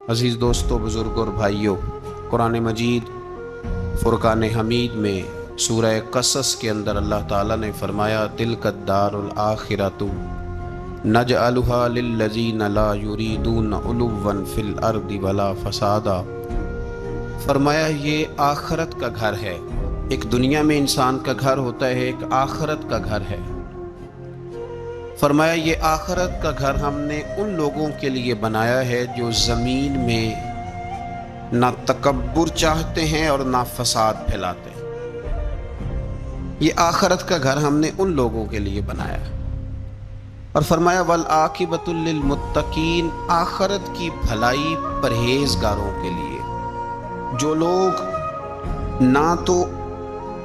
عزیز دوستو، بزرگ اور بھائیوں، قرآن مجید فرقان حمید میں سورہ قصص کے اندر اللہ تعالیٰ نے فرمایا تلک الدار الآخرۃ نجعلها للذین لا یریدون علوا فی الارض ولا فسادا۔ فرمایا یہ آخرت کا گھر ہے۔ ایک دنیا میں انسان کا گھر ہوتا ہے، ایک آخرت کا گھر ہے۔ فرمایا یہ آخرت کا گھر ہم نے ان لوگوں کے لیے بنایا ہے جو زمین میں نہ تکبر چاہتے ہیں اور نہ فساد پھیلاتے ہیں۔ یہ آخرت کا گھر ہم نے ان لوگوں کے لیے بنایا ہے۔ اور فرمایا والعاقبۃ للمتقین، آخرت کی بھلائی پرہیزگاروں کے لیے، جو لوگ نہ تو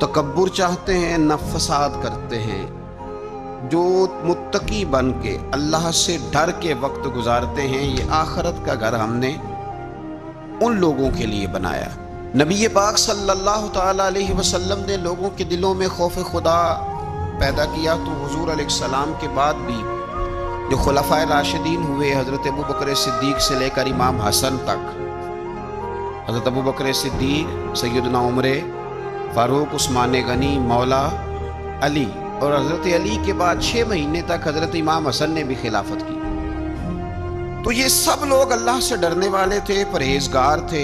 تکبر چاہتے ہیں نہ فساد کرتے ہیں، جو متقی بن کے اللہ سے ڈر کے وقت گزارتے ہیں، یہ آخرت کا گھر ہم نے ان لوگوں کے لیے بنایا۔ نبی پاک صلی اللہ تعالی علیہ وسلم نے لوگوں کے دلوں میں خوف خدا پیدا کیا، تو حضور علیہ السلام کے بعد بھی جو خلفائے راشدین ہوئے، حضرت ابوبکر صدیق سے لے کر امام حسن تک، حضرت ابوبکر صدیق، سیدنا عمر فاروق، عثمان غنی، مولا علی، اور حضرت علی کے بعد 6 مہینے تک حضرت امام حسن نے بھی خلافت کی۔ تو یہ سب لوگ اللہ سے ڈرنے والے تھے، پرہیزگار تھے۔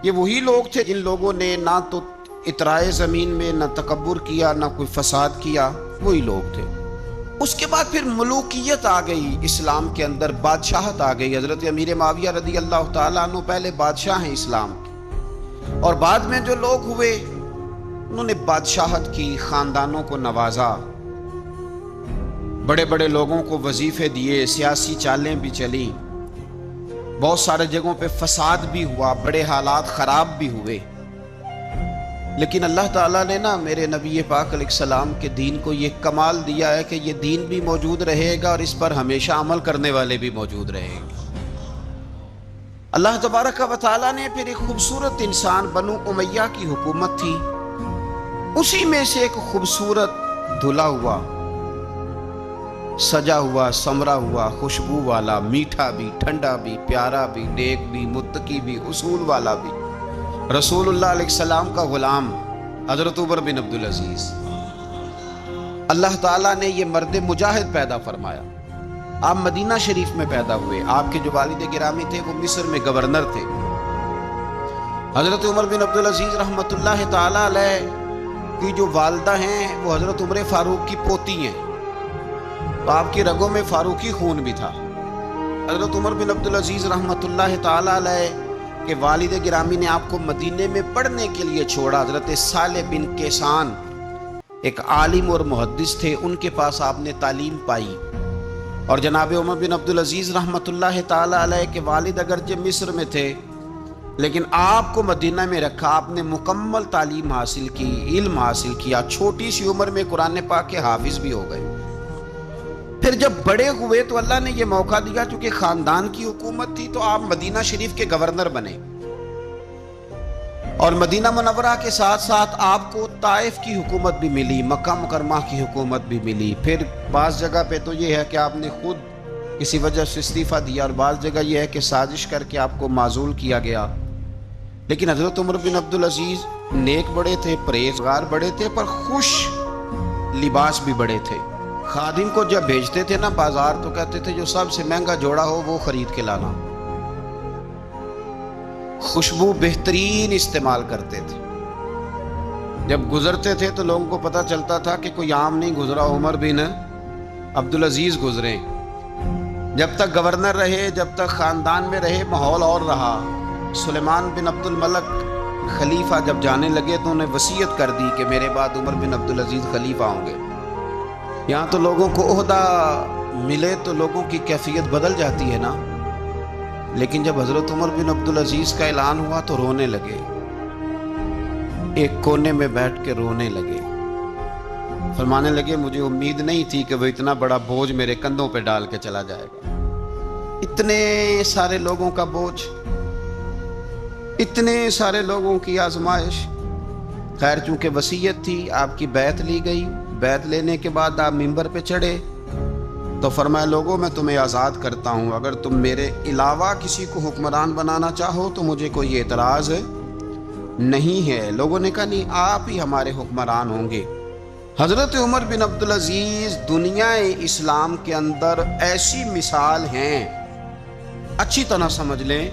یہ وہی لوگ تھے جن لوگوں نے نہ تو اطرائے زمین میں نہ تکبر کیا نہ کوئی فساد کیا، وہی لوگ تھے۔ اس کے بعد پھر ملوکیت آ گئی اسلام کے اندر، بادشاہت آ گئی۔ حضرت امیر معاویہ رضی اللہ تعالیٰ عنہ پہلے بادشاہ ہیں اسلام کے، اور بعد میں جو لوگ ہوئے انہوں نے بادشاہت کی، خاندانوں کو نوازا، بڑے بڑے لوگوں کو وظیفے دیے، سیاسی چالیں بھی چلیں، بہت سارے جگہوں پہ فساد بھی ہوا، بڑے حالات خراب بھی ہوئے۔ لیکن اللہ تعالیٰ نے میرے نبی پاک علیہ السلام کے دین کو یہ کمال دیا ہے کہ یہ دین بھی موجود رہے گا اور اس پر ہمیشہ عمل کرنے والے بھی موجود رہیں گے۔ اللہ تبارک و تعالیٰ نے پھر ایک خوبصورت انسان، بنو امیہ کی حکومت تھی، اسی میں سے ایک خوبصورت دھلا ہوا، سجا ہوا، سمرا ہوا، خوشبو والا، میٹھا بھی، ٹھنڈا بھی، پیارا بھی، نیک بھی، متقی بھی، اصول والا بھی، رسول اللہ علیہ السلام کا غلام حضرت عمر بن عبدالعزیز۔ اللہ تعالیٰ نے یہ مرد مجاہد پیدا فرمایا۔ آپ مدینہ شریف میں پیدا ہوئے، آپ کے جو والد گرامی تھے وہ مصر میں گورنر تھے۔ حضرت عمر بن عبدالعزیز رحمۃ اللہ تعالیٰ علیہ کی جو والدہ ہیں وہ حضرت عمر فاروق کی پوتی ہیں، تو آپ کی رگوں میں فاروقی خون بھی تھا۔ حضرت عمر بن عبدالعزیز رحمۃ اللہ تعالیٰ علیہ کے والد گرامی نے آپ کو مدینے میں پڑھنے کے لیے چھوڑا۔ حضرت صالح بن کیسان ایک عالم اور محدث تھے، ان کے پاس آپ نے تعلیم پائی، اور جناب عمر بن عبدالعزیز رحمۃ اللہ تعالیٰ علیہ کے والد اگرچہ مصر میں تھے لیکن آپ کو مدینہ میں رکھا، آپ نے مکمل تعلیم حاصل کی، علم حاصل کیا، چھوٹی سی عمر میں قرآن پاک کے حافظ بھی ہو گئے۔ پھر جب بڑے ہوئے تو اللہ نے یہ موقع دیا، چونکہ خاندان کی حکومت تھی تو آپ مدینہ شریف کے گورنر بنے، اور مدینہ منورہ کے ساتھ ساتھ آپ کو طائف کی حکومت بھی ملی، مکہ مکرمہ کی حکومت بھی ملی۔ پھر بعض جگہ پہ تو یہ ہے کہ آپ نے خود کسی وجہ سے استعفیٰ دیا، اور بعض جگہ یہ ہے کہ سازش کر کے آپ کو معزول کیا گیا۔ لیکن حضرت عمر بن عبدالعزیز نیک بڑے تھے، پرہیزگار بڑے تھے، پر خوش لباس بھی بڑے تھے۔ خادم کو جب بھیجتے تھے بازار تو کہتے تھے جو سب سے مہنگا جوڑا ہو وہ خرید کے لانا۔ خوشبو بہترین استعمال کرتے تھے، جب گزرتے تھے تو لوگوں کو پتہ چلتا تھا کہ کوئی عام نہیں گزرا، عمر بن عبدالعزیز گزرے۔ جب تک گورنر رہے، جب تک خاندان میں رہے، ماحول اور رہا۔ سلیمان بن عبد الملک خلیفہ جب جانے لگے تو انہیں وصیت کر دی کہ میرے بعد عمر بن عبدالعزیز خلیفہ ہوں گے۔ یہاں تو لوگوں کو عہدہ ملے تو لوگوں کی کیفیت بدل جاتی ہے نا، لیکن جب حضرت عمر بن عبدالعزیز کا اعلان ہوا تو رونے لگے، ایک کونے میں بیٹھ کے رونے لگے، فرمانے لگے مجھے امید نہیں تھی کہ وہ اتنا بڑا بوجھ میرے کندھوں پہ ڈال کے چلا جائے گا۔ اتنے سارے لوگوں کا بوجھ، اتنے سارے لوگوں کی آزمائش۔ خیر چونکہ وصیت تھی، آپ کی بیعت لی گئی، بیعت لینے کے بعد آپ ممبر پہ چڑھے، تو فرمایا لوگوں میں تمہیں آزاد کرتا ہوں، اگر تم میرے علاوہ کسی کو حکمران بنانا چاہو تو مجھے کوئی اعتراض نہیں ہے۔ لوگوں نے کہا نہیں، آپ ہی ہمارے حکمران ہوں گے۔ حضرت عمر بن عبدالعزیز دنیا اسلام کے اندر ایسی مثال ہیں، اچھی طرح سمجھ لیں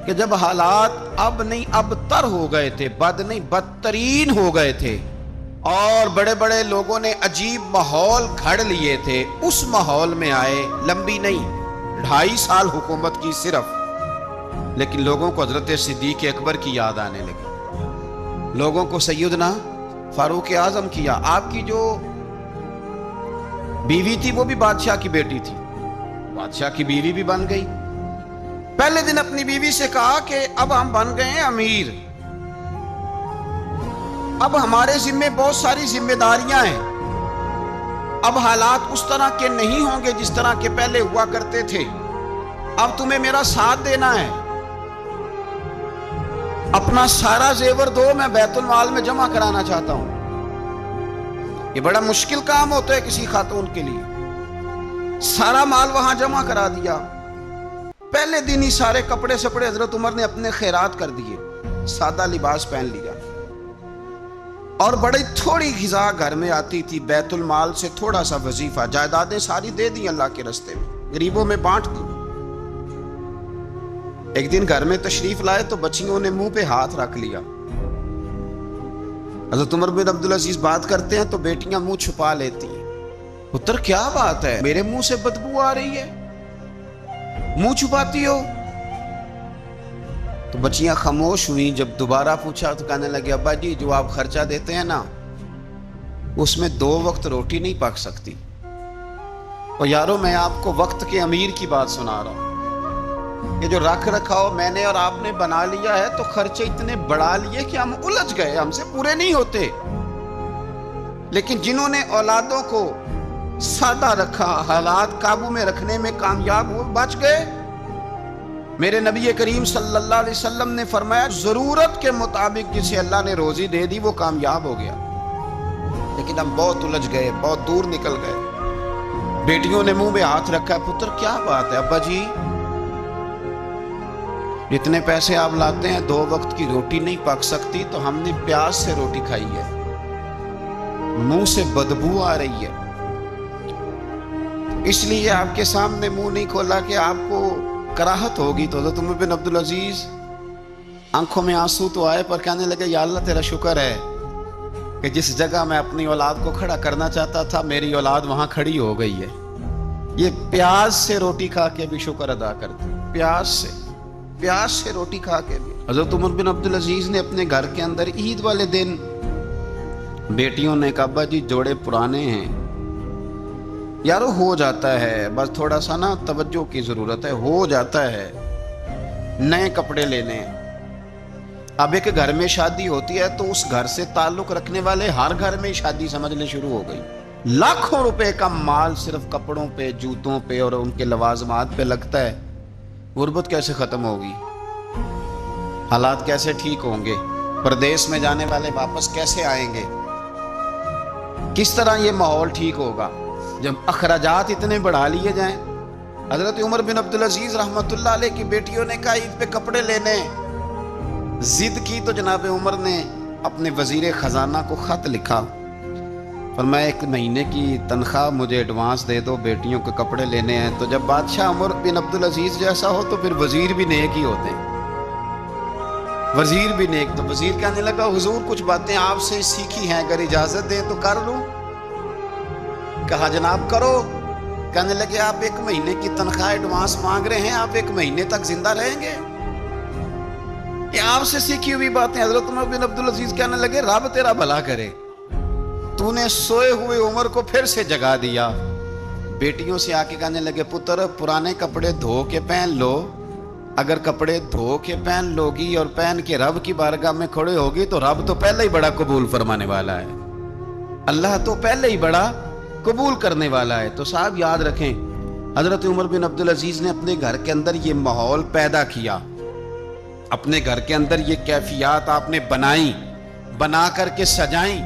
کہ جب حالات اب نہیں اب تر ہو گئے تھے، بد نہیں بدترین ہو گئے تھے، اور بڑے بڑے لوگوں نے عجیب ماحول گھڑ لیے تھے، اس ماحول میں آئے، لمبی نہیں 2.5 سال حکومت کی صرف، لیکن لوگوں کو حضرت صدیق اکبر کی یاد آنے لگی، لوگوں کو سیدنا فاروق اعظم کی یاد۔ آپ کی جو بیوی تھی وہ بھی بادشاہ کی بیٹی تھی، بادشاہ کی بیوی بھی بن گئی۔ پہلے دن اپنی بیوی سے کہا کہ اب ہم بن گئے ہیں امیر، اب ہمارے ذمے بہت ساری ذمہ داریاں ہیں، اب حالات اس طرح کے نہیں ہوں گے جس طرح کے پہلے ہوا کرتے تھے، اب تمہیں میرا ساتھ دینا ہے، اپنا سارا زیور دو، میں بیت المال میں جمع کرانا چاہتا ہوں۔ یہ بڑا مشکل کام ہوتا ہے کسی خاتون کے لیے، سارا مال وہاں جمع کرا دیا۔ پہلے دن ہی سارے کپڑے سپڑے حضرت عمر نے اپنے خیرات کر دیے، سادہ لباس پہن لیا، اور بڑی تھوڑی غذا گھر میں آتی تھی، بیت المال سے تھوڑا سا وظیفہ، جائیدادیں ساری دے دی اللہ کے رستے میں، غریبوں میں بانٹ دی۔ ایک دن گھر میں تشریف لائے تو بچیوں نے منہ پہ ہاتھ رکھ لیا۔ حضرت عمر بن عبدالعزیز بات کرتے ہیں تو بیٹیاں منہ چھپا لیتی ہیں، پتر کیا بات ہے، میرے منہ سے بدبو آ رہی ہے، منہ چھپاتی ہو؟ تو بچیاں خاموش ہوئیں۔ جب دوبارہ پوچھا تو کہنے لگے ابا جی جو آپ خرچہ دیتے ہیں نا اس میں 2 وقت روٹی نہیں پک سکتی، اور یارو میں آپ کو وقت کے امیر کی بات سنا رہا ہوں، یہ جو رکھ رکھاؤ میں نے اور آپ نے بنا لیا ہے تو خرچے اتنے بڑھا لیے کہ ہم الجھ گئے، ہم سے پورے نہیں ہوتے، لیکن جنہوں نے اولادوں کو سادہ رکھا، حالات قابو میں رکھنے میں کامیاب ہوئے، بچ گئے۔ میرے نبی کریم صلی اللہ علیہ وسلم نے فرمایا ضرورت کے مطابق جسے اللہ نے روزی دے دی وہ کامیاب ہو گیا، لیکن ہم بہت الجھ گئے، بہت دور نکل گئے۔ بیٹیوں نے منہ میں ہاتھ رکھا ہے، پتر کیا بات ہے ابا جی، جتنے پیسے آپ لاتے ہیں 2 وقت کی روٹی نہیں پک سکتی، تو ہم نے پیاز سے روٹی کھائی ہے، منہ سے بدبو آ رہی ہے، اس لیے آپ کے سامنے منہ نہیں کھولا کہ آپ کو کراہت ہوگی۔ تو حضرت عمر بن عبدالعزیز آنکھوں میں آنسو تو آئے پر کہنے لگے یا اللہ تیرا شکر ہے کہ جس جگہ میں اپنی اولاد کو کھڑا کرنا چاہتا تھا میری اولاد وہاں کھڑی ہو گئی ہے۔ یہ پیاز سے روٹی کھا کے بھی شکر ادا کرتے، پیاز سے روٹی کھا کے بھی۔ حضرت عمر بن عبدالعزیز نے اپنے گھر کے اندر عید والے دن بیٹیوں نے کہا ابا جی جوڑے پرانے ہیں، یارو ہو جاتا ہے، بس تھوڑا سا نا توجہ کی ضرورت ہے، ہو جاتا ہے، نئے کپڑے لینے۔ اب ایک گھر میں شادی ہوتی ہے تو اس گھر سے تعلق رکھنے والے ہر گھر میں شادی سمجھنے شروع ہو گئی، لاکھوں روپے کا مال صرف کپڑوں پہ، جوتوں پہ اور ان کے لوازمات پہ لگتا ہے۔ غربت کیسے ختم ہوگی؟ حالات کیسے ٹھیک ہوں گے؟ پردیس میں جانے والے واپس کیسے آئیں گے؟ کس طرح یہ ماحول ٹھیک ہوگا جب اخراجات اتنے بڑھا لیے جائیں؟ حضرت عمر بن عبدالعزیز رحمۃ اللہ علیہ کی بیٹیوں نے کہا عید پہ کپڑے لینے، ضد کی تو جناب عمر نے اپنے وزیر خزانہ کو خط لکھا، فرمایا 1 مہینے کی تنخواہ مجھے ایڈوانس دے دو، بیٹیوں کے کپڑے لینے ہیں۔ تو جب بادشاہ عمر بن عبدالعزیز جیسا ہو تو پھر وزیر بھی نیک ہی ہوتے ہیں، وزیر بھی نیک۔ تو وزیر کہنے لگا حضور کچھ باتیں آپ سے سیکھی ہیں، اگر اجازت دیں تو کر لوں؟ کہا جناب کرو۔ کہنے لگے آپ 1 مہینے کی تنخواہ ایڈوانس مانگ رہے ہیں، آپ 1 مہینے تک زندہ رہیں گے؟ یہ آپ سے سیکھی ہوئی باتیں۔ حضرت عمر بن عبدالعزیز کہنے لگے رب تیرا بھلا کرے، تو نے سوئے ہوئے عمر کو پھر سے جگا دیا۔ بیٹیوں سے آ کے کہنے لگے پتر پرانے کپڑے دھو کے پہن لو، اگر کپڑے دھو کے پہن لوگی اور پہن کے رب کی بارگاہ میں کھڑے ہوگی تو رب تو پہلے ہی بڑا قبول فرمانے والا ہے، اللہ تو پہلے ہی بڑا قبول کرنے والا ہے۔ تو صاحب یاد رکھیں حضرت عمر بن عبدالعزیز نے اپنے گھر کے اندر یہ ماحول پیدا کیا، اپنے گھر کے اندر یہ کیفیات آپ نے بنائی، بنا کر کے سجائیں۔